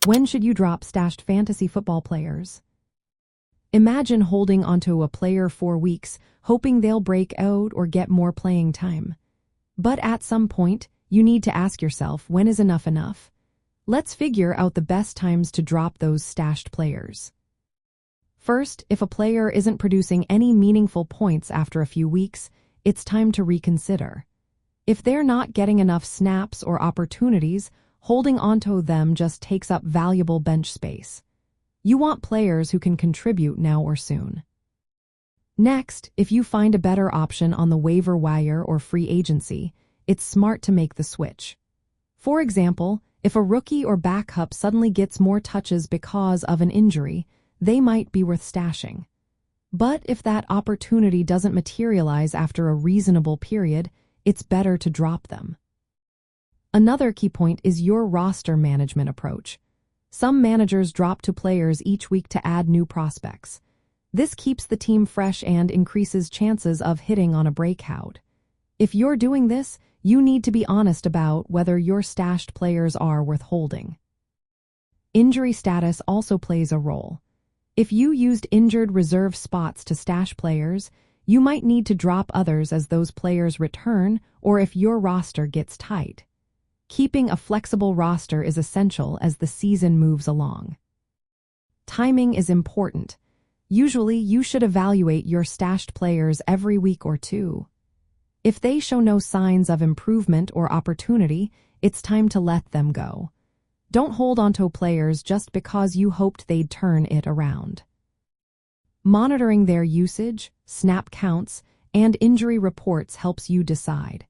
When should you drop stashed fantasy football players? Imagine holding onto a player for weeks, hoping they'll break out or get more playing time. But at some point, you need to ask yourself, when is enough enough? Let's figure out the best times to drop those stashed players. First, if a player isn't producing any meaningful points after a few weeks, it's time to reconsider. If they're not getting enough snaps or opportunities, holding onto them just takes up valuable bench space. You want players who can contribute now or soon. Next, if you find a better option on the waiver wire or free agency, it's smart to make the switch. For example, if a rookie or backup suddenly gets more touches because of an injury, they might be worth stashing. But if that opportunity doesn't materialize after a reasonable period, it's better to drop them. Another key point is your roster management approach. Some managers drop two players each week to add new prospects. This keeps the team fresh and increases chances of hitting on a breakout. If you're doing this, you need to be honest about whether your stashed players are worth holding. Injury status also plays a role. If you used injured reserve spots to stash players, you might need to drop others as those players return or if your roster gets tight. Keeping a flexible roster is essential as the season moves along. Timing is important. Usually, you should evaluate your stashed players every week or two. If they show no signs of improvement or opportunity, it's time to let them go. Don't hold onto players just because you hoped they'd turn it around. Monitoring their usage, snap counts, and injury reports helps you decide.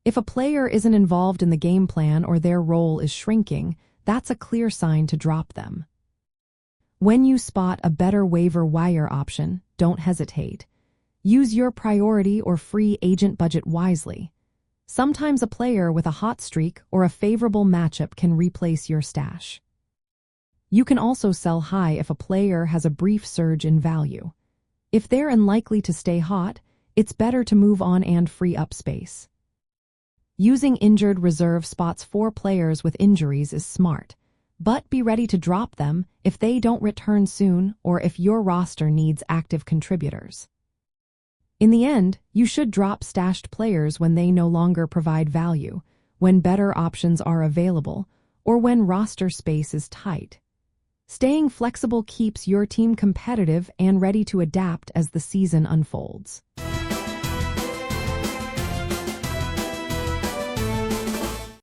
If a player isn't involved in the game plan or their role is shrinking, that's a clear sign to drop them. When you spot a better waiver wire option, don't hesitate. Use your priority or free agent budget wisely. Sometimes a player with a hot streak or a favorable matchup can replace your stash. You can also sell high if a player has a brief surge in value. If they're unlikely to stay hot, it's better to move on and free up space. Using injured reserve spots for players with injuries is smart, but be ready to drop them if they don't return soon or if your roster needs active contributors. In the end, you should drop stashed players when they no longer provide value, when better options are available, or when roster space is tight. Staying flexible keeps your team competitive and ready to adapt as the season unfolds.